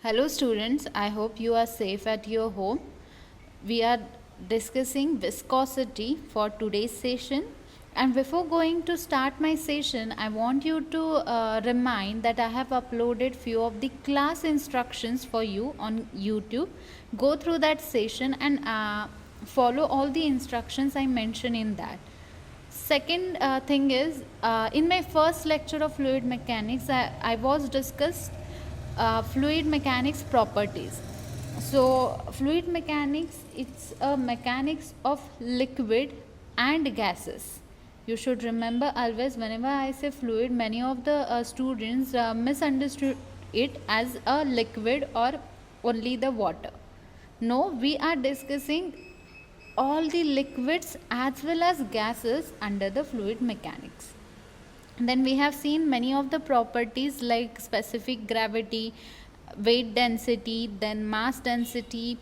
Hello students, I hope you are safe at your home. We are discussing viscosity for today's session, and before going to start my session, I want you to remind that I have uploaded few of the class instructions for you on YouTube. Go through that session and follow all the instructions I mention in that. Second thing is, in my first lecture of fluid mechanics, I was discussed fluid mechanics properties. So fluid mechanics, it's a mechanics of liquid and gases. You should remember always, whenever I say fluid, many of the students misunderstood it as a liquid or only the water. No, we are discussing all the liquids as well as gases under the fluid mechanics. Then we have seen many of the properties like specific gravity, weight density, then mass density,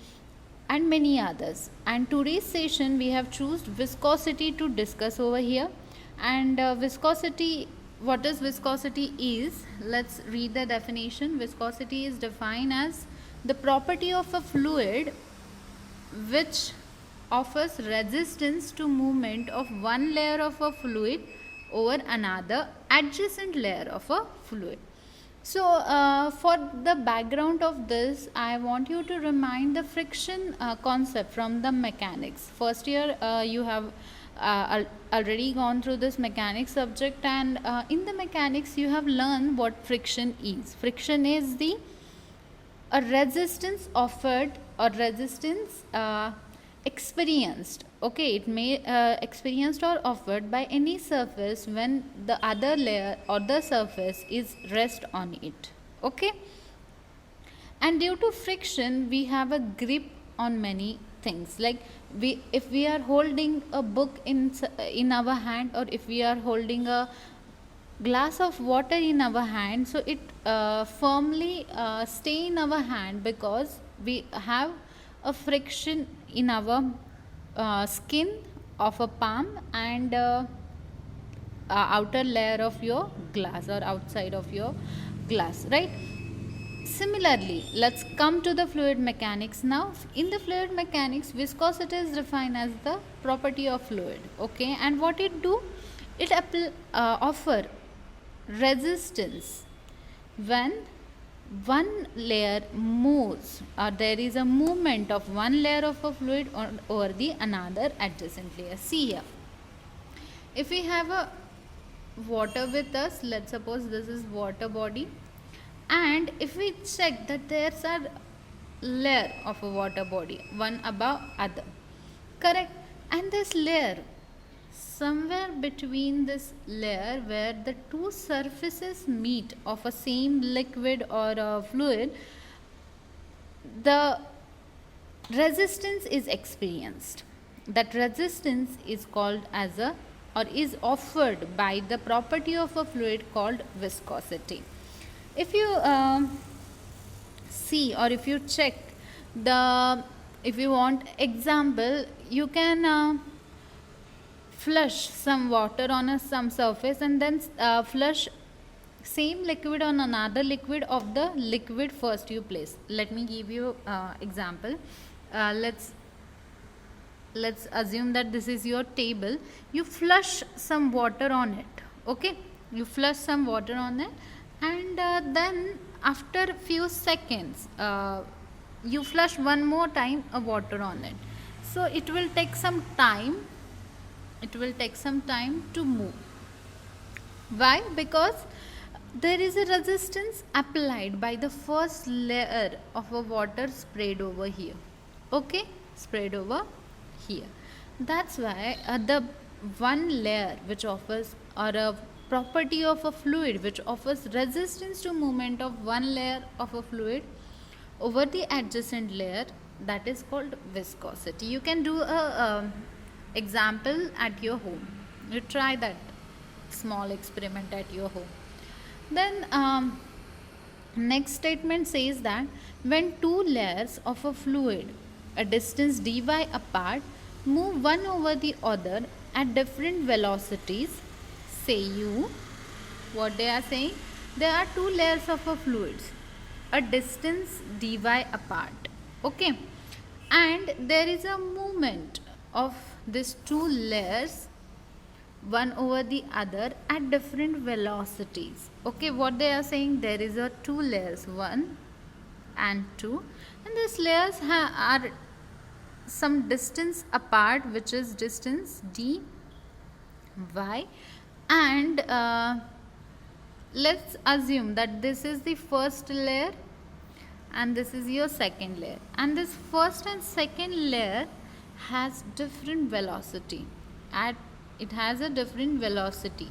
and many others. And today's session we have chosen viscosity to discuss over here. And viscosity, what is viscosity is, let's read the definition. Viscosity is defined as the property of a fluid which offers resistance to movement of one layer of a fluid over another adjacent layer of a fluid. So for the background of this, I want you to remind the friction concept from the mechanics. First year you have already gone through this mechanics subject, and in the mechanics you have learned what friction is. Friction is the a resistance offered or resistance experienced. Okay, it may experienced or offered by any surface when the other layer or the surface is rest on it. Okay, and due to friction we have a grip on many things, like if we are holding a book in our hand, or if we are holding a glass of water in our hand, so it firmly stay in our hand because we have a friction in our skin of a palm and outer layer of your glass or outside of your glass, right? Similarly, let's come to the fluid mechanics now. In the fluid mechanics, viscosity is defined as the property of fluid. Okay, and what it do, it offer resistance when one layer moves, or there is a movement of one layer of a fluid over the another adjacent layer. See here, if we have a water with us, let's suppose this is water body, and if we check that there's a layer of a water body one above other, correct, and this layer, somewhere between this layer where the two surfaces meet of a same liquid or a fluid, the resistance is experienced. That resistance is called as a, or is offered by the property of a fluid called viscosity. If you see, or if you check the, if you want example, you can flush some water on some surface and then flush same liquid on another liquid of the liquid first you place. Let me give you example. Let's assume that this is your table. You flush some water on it. Okay, you flush some water on it, and then after few seconds you flush one more time a water on it. So it will take some time, it will take some time to move. Why? Because there is a resistance applied by the first layer of a water sprayed over here. Okay, sprayed over here. That's why the one layer which offers, or a property of a fluid which offers resistance to movement of one layer of a fluid over the adjacent layer, that is called viscosity. You can do a example at your home. You try that small experiment at your home. Then next statement says that when two layers of a fluid a distance dy apart move one over the other at different velocities, say u, what they are saying, there are two layers of a fluids a distance dy apart. Okay, and there is a movement of these two layers one over the other at different velocities. Okay, what they are saying, there is a two layers, 1 and 2, and these layers are some distance apart, which is distance dy, and let's assume that this is the first layer and this is your second layer, and this first and second layer has different velocity. It has a different velocity.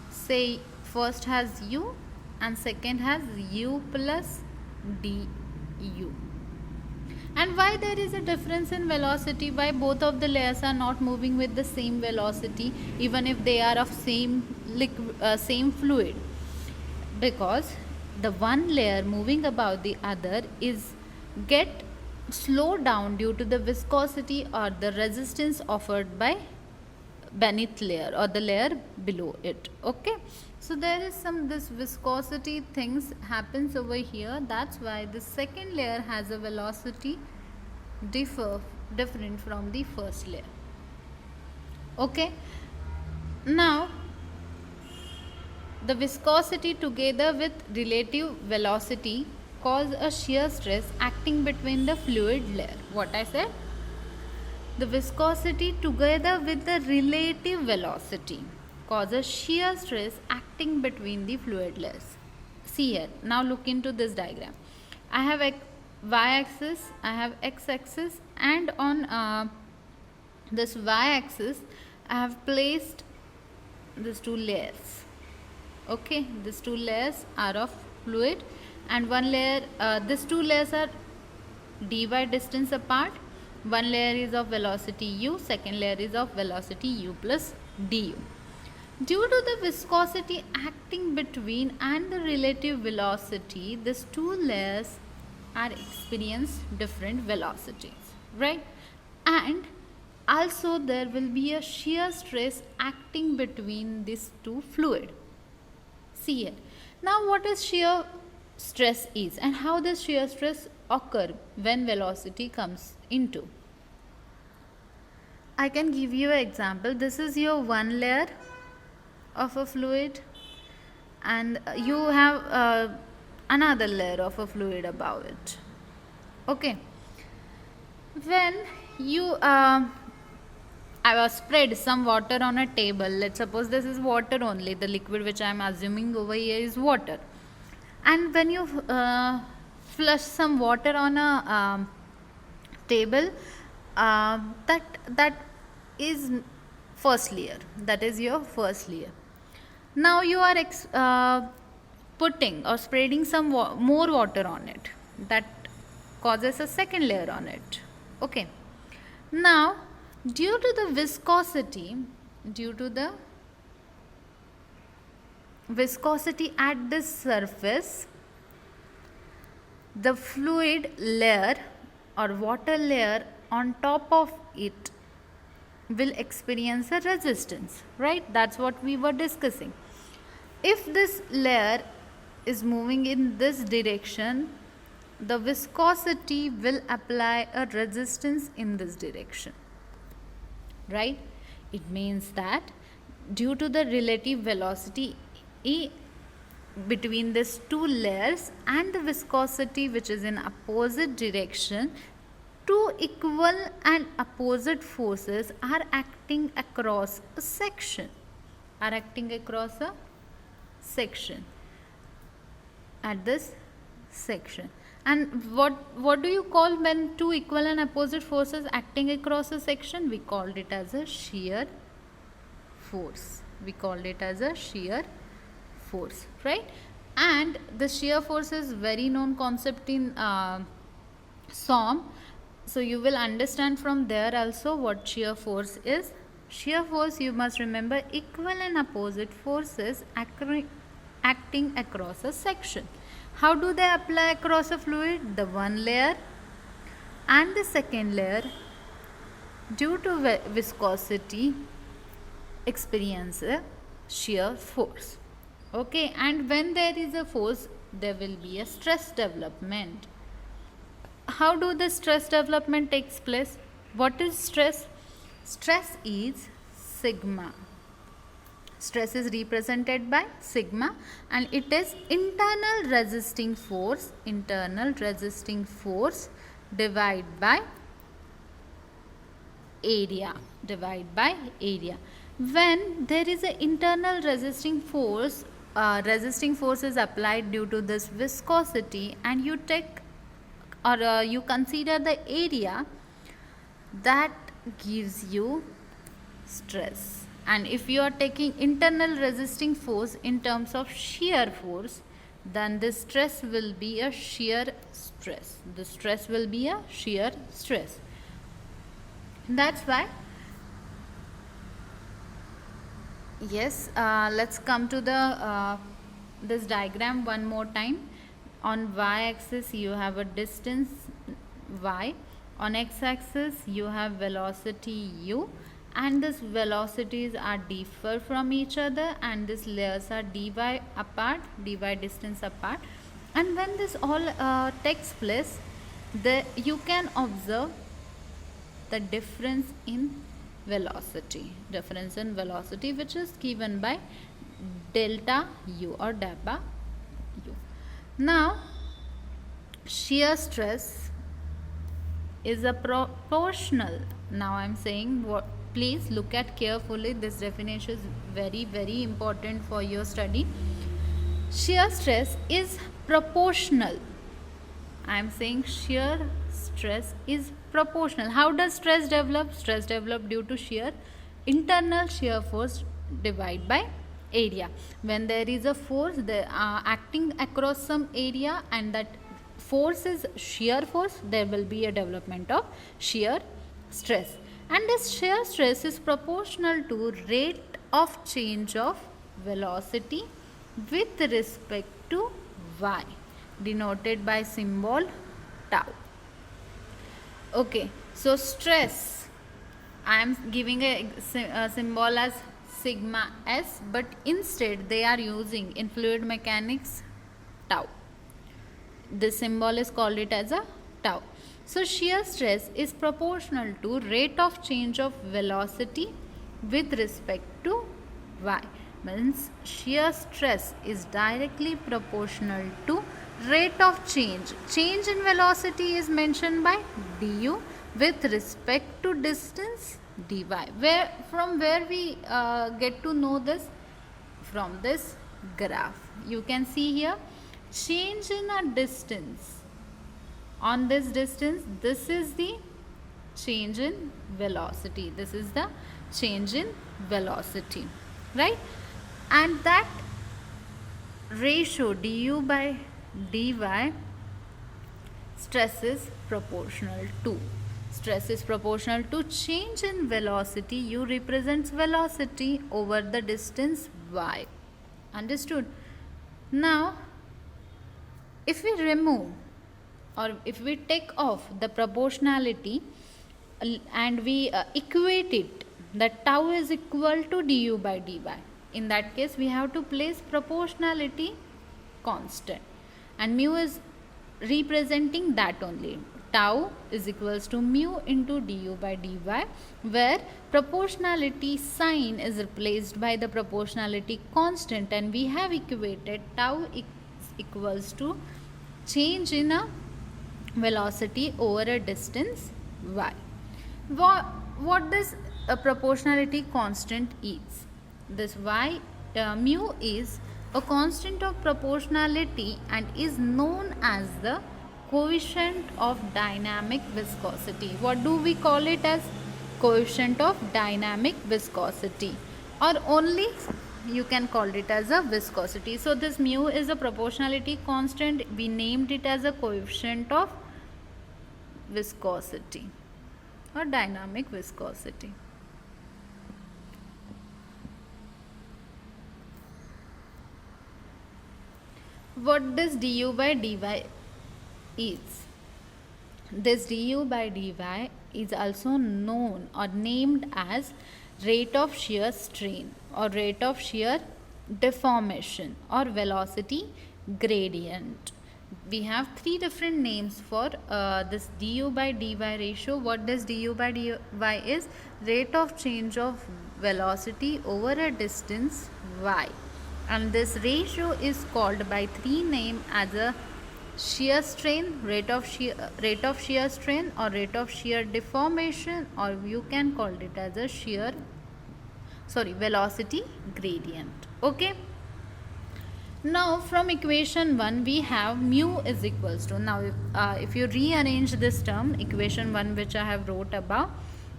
Say first has u and second has u plus du. And why there is a difference in velocity? Why both of the layers are not moving with the same velocity even if they are of same fluid? Because the one layer moving above the other is get slowed down due to the viscosity or the resistance offered by beneath layer or the layer below it. Okay, so there is this viscosity things happens over here. That's why the second layer has a velocity different from the first layer. Okay, now the viscosity together with relative velocity cause a shear stress acting between the fluid layer. What I said? The viscosity together with the relative velocity causes shear stress acting between the fluid layers. See here, now look into this diagram. I have y-axis, I have x-axis, and on this y-axis I have placed these two layers. Okay, these two layers are of fluid, and one layer, these two layers are dy distance apart. One layer is of velocity u, second layer is of velocity u plus du. Due to the viscosity acting between and the relative velocity, these two layers are experience different velocities, right? And also there will be a shear stress acting between these two fluid. See here. Now what is shear stress is and how does shear stress occur when velocity comes into? I can give you an example. This is your one layer of a fluid and you have another layer of a fluid above it. Okay, when you I have spread some water on a table. Let's suppose this is water only, the liquid which I am assuming over here is water, and when you flush some water on a table, that is first layer, that is your first layer. Now you are putting or spreading some more water on it, that causes a second layer on it. Okay, now due to the viscosity at this surface, the fluid layer or water layer on top of it will experience a resistance, right? That's what we were discussing. If this layer is moving in this direction, the viscosity will apply a resistance in this direction, right? It means that due to the relative velocity between these two layers and the viscosity which is in opposite direction, two equal and opposite forces are acting across a section, at this section. And what do you call when two equal and opposite forces acting across a section? We called it as a shear force. Right? And the shear force is very known concept in SOM. So you will understand from there also what shear force is. Shear force, you must remember, equal and opposite forces acting across a section. How do they apply across a fluid? The one layer and the second layer, due to viscosity, experience a shear force. Okay, and when there is a force there will be a stress development. How do the stress development takes place? What is stress? Stress is sigma. Stress is represented by sigma, and it is internal resisting force divided by area. When there is an internal resisting force is applied due to this viscosity, and you take or you consider the area, that gives you stress. And if you are taking internal resisting force in terms of shear force, then the stress will be a shear stress. That's why, yes, let's come to the this diagram one more time. On y-axis you have a distance y, on x-axis you have velocity u, and these velocities are differ from each other, and these layers are dy distance apart. And when this all takes place, you can observe the difference in velocity, which is given by delta u or delta u. Now, shear stress is a proportional. Now I am saying what, please look at carefully. This definition is very, very important for your study. Shear stress is proportional. I am saying shear stress is proportional. How does stress develop? Stress develop due to internal shear force divided by area. When there is a force acting across some area, and that force is shear force, there will be a development of shear stress. And this shear stress is proportional to rate of change of velocity with respect to y, denoted by symbol tau. Okay, so stress, I am giving a symbol as sigma s, but instead they are using in fluid mechanics tau. This symbol is called it as a tau. So shear stress is proportional to rate of change of velocity with respect to y. Means shear stress is directly proportional to rate of change. Change in velocity is mentioned by du with respect to distance dy. From where we get to know this? From this graph. You can see here change in a distance. On this distance, this is the change in velocity. Right? And that ratio du by dy, stress is proportional to change in velocity. U represents velocity over the distance y. Understood? Now, if we remove or if we take off the proportionality and we equate it, that tau is equal to du by dy. In that case, we have to place proportionality constant, and mu is representing that only. Tau is equals to mu into du by dy, where proportionality sign is replaced by the proportionality constant, and we have equated tau equals to change in a velocity over a distance y. What does a proportionality constant is? This y mu is a constant of proportionality and is known as the coefficient of dynamic viscosity. What do we call it as? Coefficient of dynamic viscosity, or only you can call it as a viscosity. So this mu is a proportionality constant. We named it as a coefficient of viscosity or dynamic viscosity. What this du by dy is? This du by dy is also known or named as rate of shear strain or rate of shear deformation or velocity gradient. We have three different names for this du by dy ratio. What does du by dy is? Rate of change of velocity over a distance y, and this ratio is called by three names as a shear strain, rate of shear strain, or rate of shear deformation, or you can call it as a velocity gradient. Okay. Now from equation 1 we have mu is equals to, now if you rearrange this term, equation 1 which I have wrote above,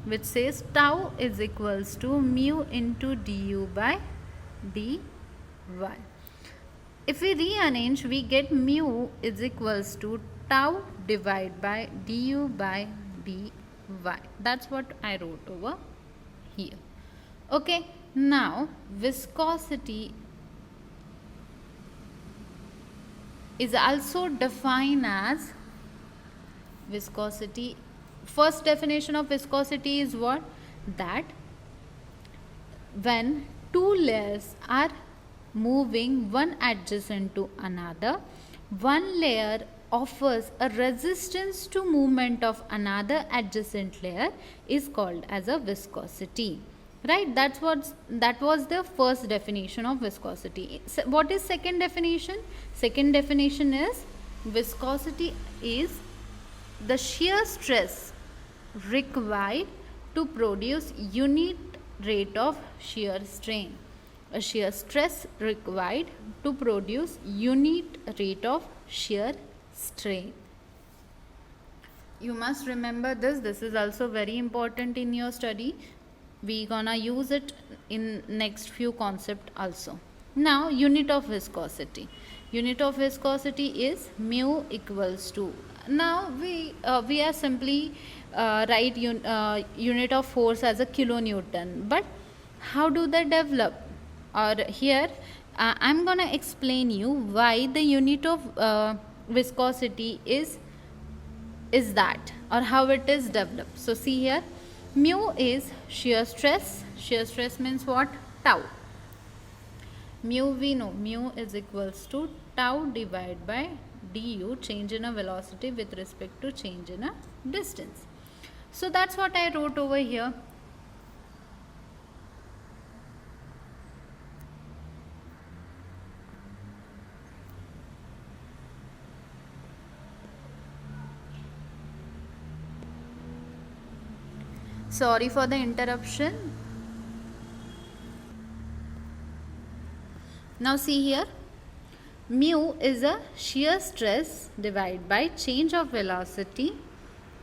which says tau is equals to mu into du by dy. If we rearrange, we get mu is equals to tau divided by du by dy. That's what I wrote over here. Okay, now viscosity is also defined as viscosity. First definition of viscosity is what? That when two layers are moving one adjacent to another, one layer offers a resistance to movement of another adjacent layer is called as a viscosity. Right, that was the first definition of viscosity. So what is second definition? Second definition is viscosity is the shear stress required to produce unit rate of shear strain. A shear stress required to produce unit rate of shear strain. You must remember this. This is also very important in your study. We gonna use it in next few concept also. Now unit of viscosity. Unit of viscosity is mu equals to. Now we are simply write unit of force as a kilonewton. But how do they develop? Or here I'm gonna explain you why the unit of viscosity is that, or how it is developed. So see here. Mu is shear stress. Shear stress means what? Tau. Mu we know. Mu is equals to tau divided by du, change in a velocity with respect to change in a distance. So that's what I wrote over here. Sorry for the interruption. Now see here, mu is a shear stress divided by change of velocity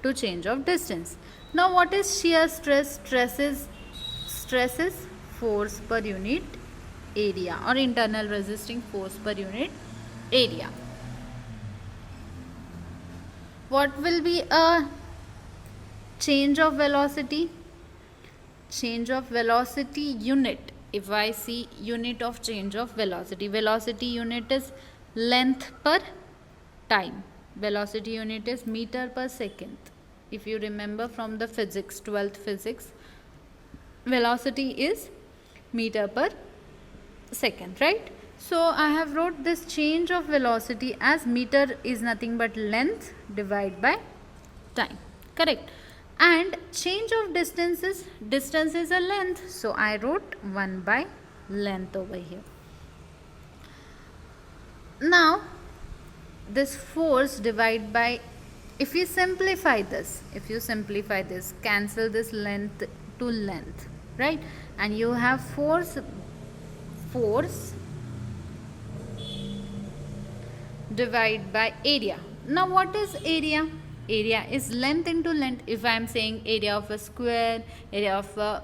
to change of distance. Now what is shear stress? Stress is force per unit area, or internal resisting force per unit area. What will be a change of velocity? Change of velocity unit. If I see unit of change of velocity, velocity unit is length per time. Velocity unit is meter per second. If you remember from the physics, 12th physics, velocity is meter per second, right? So I have wrote this change of velocity as meter is nothing but length divided by time. Correct. And change of distance is a length, so I wrote 1 by length over here. Now this force divided by, if you simplify this, cancel this length to length, right? And you have force divided by area. Now what is area? Area is length into length. If I am saying area of a square, area of a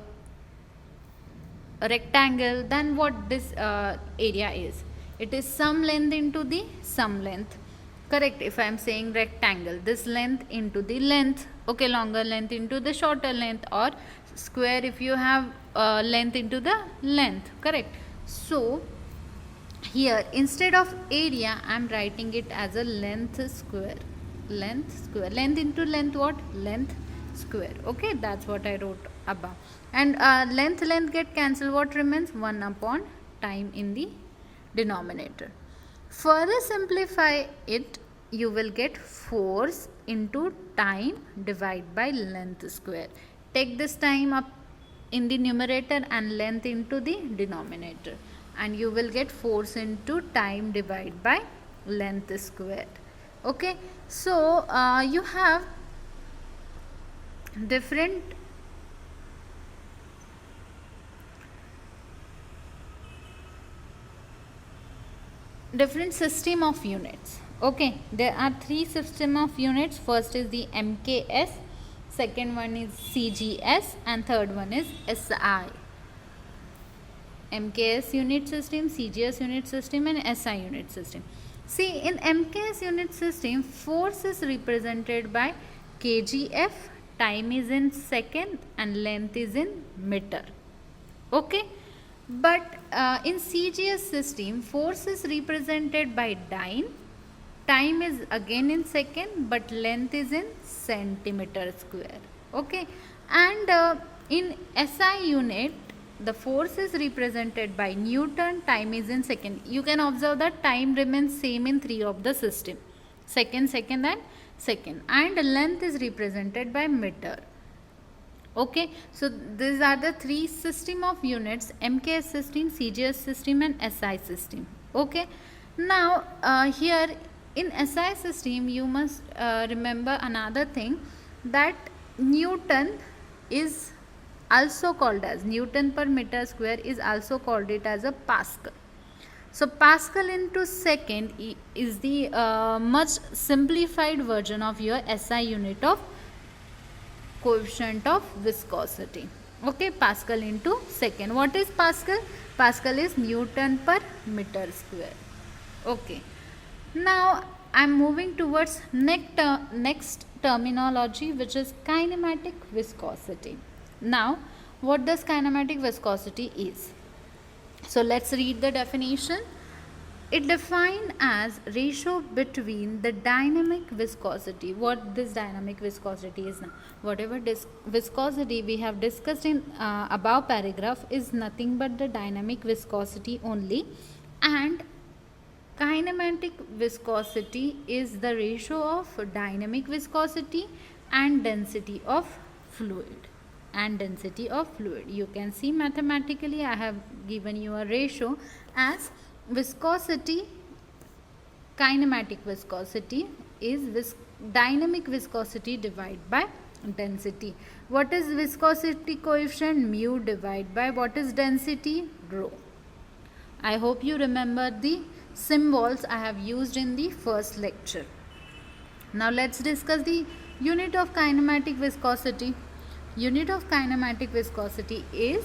rectangle, then what this area is? It is some length into the some length. Correct. If I am saying rectangle, this length into the length. Okay, longer length into the shorter length, or square if you have length into the length. Correct. So here instead of area I am writing it as a length square. Length into length, what? Length square. Okay, that's what I wrote above. And length get cancelled. What remains? 1 upon time in the denominator. Further simplify it, you will get force into time divided by length square. Take this time up in the numerator and length into the denominator, and you will get force into time divided by length square. Okay, so you have different system of units. Okay, there are three system of units. First is the MKS, second one is CGS, and third one is SI. MKS unit system, CGS unit system, and SI unit system. See, in MKS unit system, force is represented by kgf, time is in second, and length is in meter. Okay, but in CGS system, force is represented by dyne, time is again in second, but length is in centimeter square. Okay, and in SI unit, the force is represented by Newton, time is in second. You can observe that time remains same in three of the system, second, second, and second, and length is represented by meter. Okay, so these are the three system of units: MKS system, CGS system, and SI system. Okay, now here in SI system, you must remember another thing, that Newton is also called as, Newton per meter square is also called it as a Pascal. So Pascal into second is the much simplified version of your SI unit of coefficient of viscosity. Okay, Pascal into second. What is Pascal? Pascal is Newton per meter square. Okay, now I am moving towards next terminology, which is kinematic viscosity. Now, what does kinematic viscosity is? So let's read the definition. It defined as ratio between the dynamic viscosity. What this dynamic viscosity is now? Whatever viscosity we have discussed in above paragraph is nothing but the dynamic viscosity only, and kinematic viscosity is the ratio of dynamic viscosity and density of fluid. You can see mathematically I have given you a ratio as viscosity. Kinematic viscosity is dynamic viscosity divided by density. What is viscosity coefficient? Mu divided by what is density? Rho. I hope you remember the symbols I have used in the first lecture. Now let's discuss the unit of kinematic viscosity. Unit of kinematic viscosity is,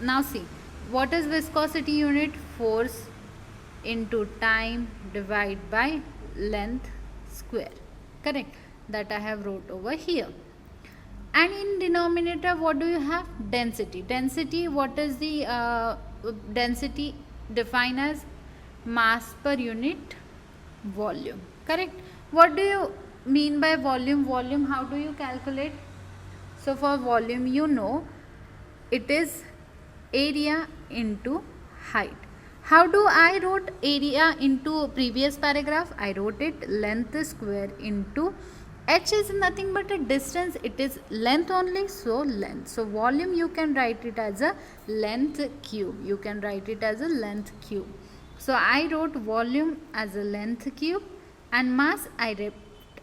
now see, what is viscosity unit? Force into time divided by length square. Correct? That I have wrote over here. And in denominator, what do you have? Density. Density, what is the density defined as? Mass per unit volume. Correct? What do you mean by volume? Volume, how do you calculate? So for volume, you know, it is area into height. How do I wrote area into previous paragraph? I wrote it length square into h is nothing but a distance. It is length only, so length. So volume, you can write it as a length cube. You can write it as a length cube. So I wrote volume as a length cube, and mass I wrote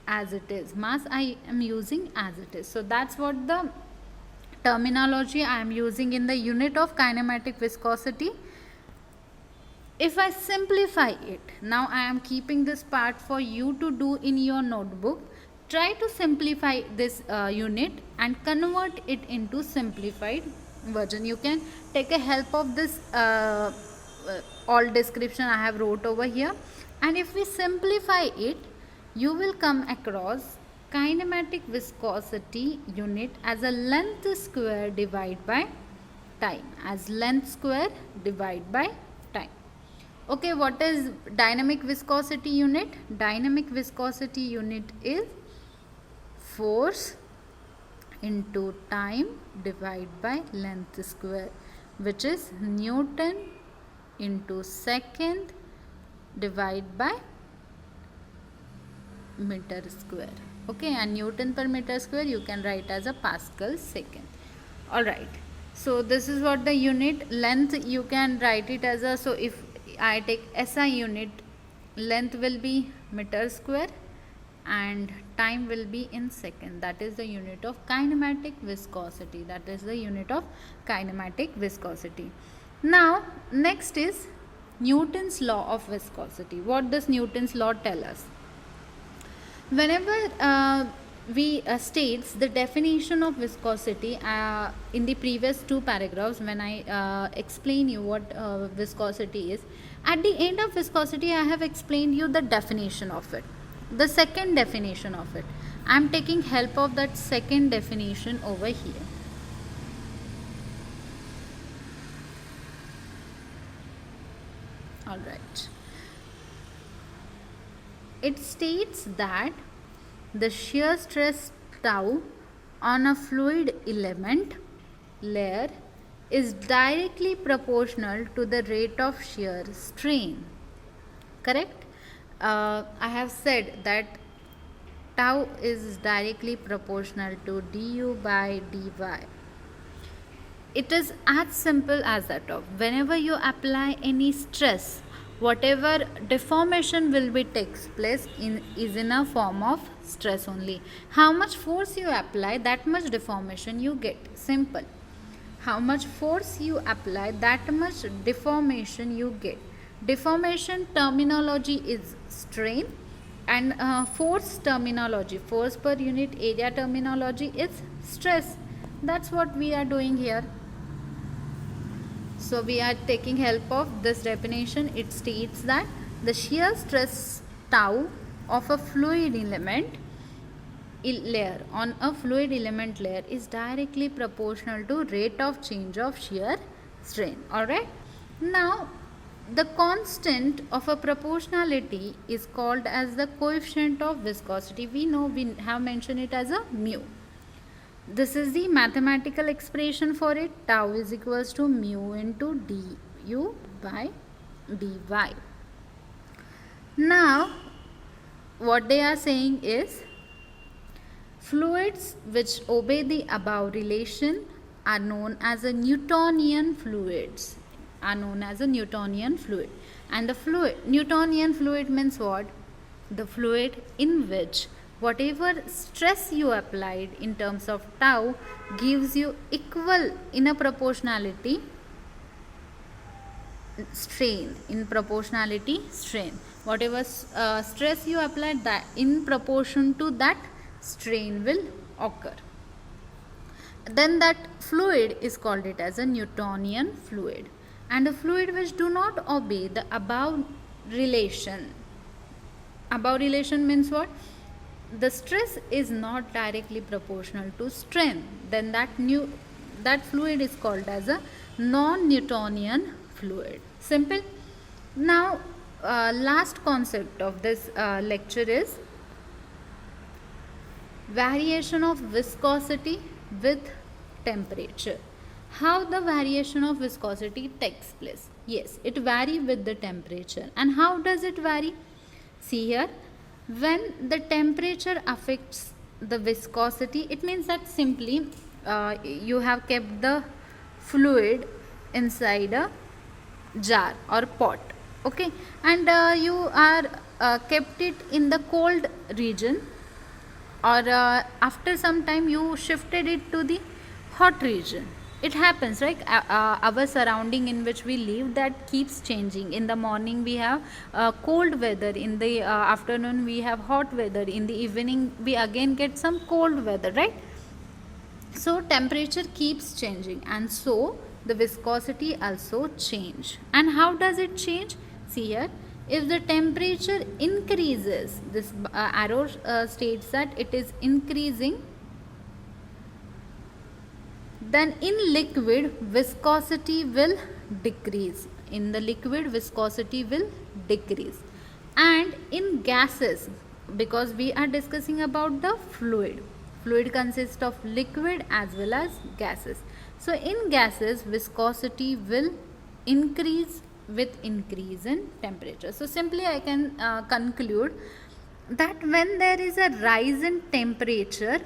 as it is. Mass I am using as it is. So that's what the terminology I am using in the unit of kinematic viscosity. If I simplify it, now I am keeping this part for you to do in your notebook. Try to simplify this unit and convert it into simplified version. You can take a help of this all description I have wrote over here, and if we simplify it, you will come across kinematic viscosity unit as a length square divided by time, as length square divided by time. Okay, what is dynamic viscosity unit? Dynamic viscosity unit is force into time divided by length square, which is Newton into second divide by meter square. Okay, and Newton per meter square you can write as a Pascal second. All right, so this is what the unit. Length you can write it as a, so if I take SI unit, length will be meter square and time will be in second. That is the unit of kinematic viscosity. That is the unit of kinematic viscosity. Now next is Newton's law of viscosity. What does Newton's law tell us? Whenever we states the definition of viscosity in the previous two paragraphs, when I explain you what viscosity is, at the end of viscosity I have explained you the definition of it, the second definition of it. I am taking help of that second definition over here. All right. It states that the shear stress tau on a fluid element layer is directly proportional to the rate of shear strain. Correct? I have said that tau is directly proportional to du by dy. It is as simple as that. Of whenever you apply any stress, whatever deformation will be takes place is in a form of stress only. How much force you apply, that much deformation you get. Simple. How much force you apply, that much deformation you get. Deformation terminology is strain, and force terminology, force per unit area terminology is stress. That's what we are doing here. So we are taking help of this definition. It states that the shear stress tau of a fluid element layer on a fluid element layer is directly proportional to rate of change of shear strain. Alright. Now the constant of a proportionality is called as the coefficient of viscosity. We know, we have mentioned it as a mu. This is the mathematical expression for it. Tau is equals to mu into du by dy. Now what they are saying is fluids which obey the above relation are known as a Newtonian fluids. And the fluid, Newtonian fluid means what? The fluid in which whatever stress you applied in terms of tau gives you equal in a proportionality strain. Whatever stress you applied, that in proportion to that strain will occur. Then that fluid is called it as a Newtonian fluid. And a fluid which do not obey the above relation. Above relation means what? The stress is not directly proportional to strain. Then that fluid is called as a non-Newtonian fluid. Simple. Now last concept of this lecture is variation of viscosity with temperature. How the variation of viscosity takes place? Yes, it varies with the temperature. And how does it vary? See here, when the temperature affects the viscosity, it means that simply you have kept the fluid inside a jar or pot, okay, and you are kept it in the cold region, or after some time you shifted it to the hot region. It happens, right? Our surrounding in which we live, that keeps changing. In the morning we have cold weather, in the afternoon we have hot weather, in the evening we again get some cold weather, right? So temperature keeps changing, and so the viscosity also change. And how does it change? See here, if the temperature increases, this arrow states that it is increasing, then in liquid viscosity will decrease. In the liquid viscosity will decrease. And in gases, because we are discussing about the fluid consists of liquid as well as gases. So in gases viscosity will increase with increase in temperature. So simply I can conclude that when there is a rise in temperature,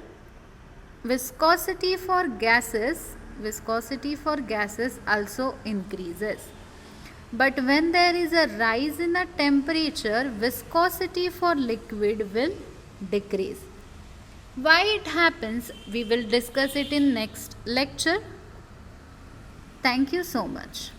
viscosity for gases also increases. But when there is a rise in the temperature, viscosity for liquid will decrease. Why it happens, we will discuss it in next lecture. Thank you so much.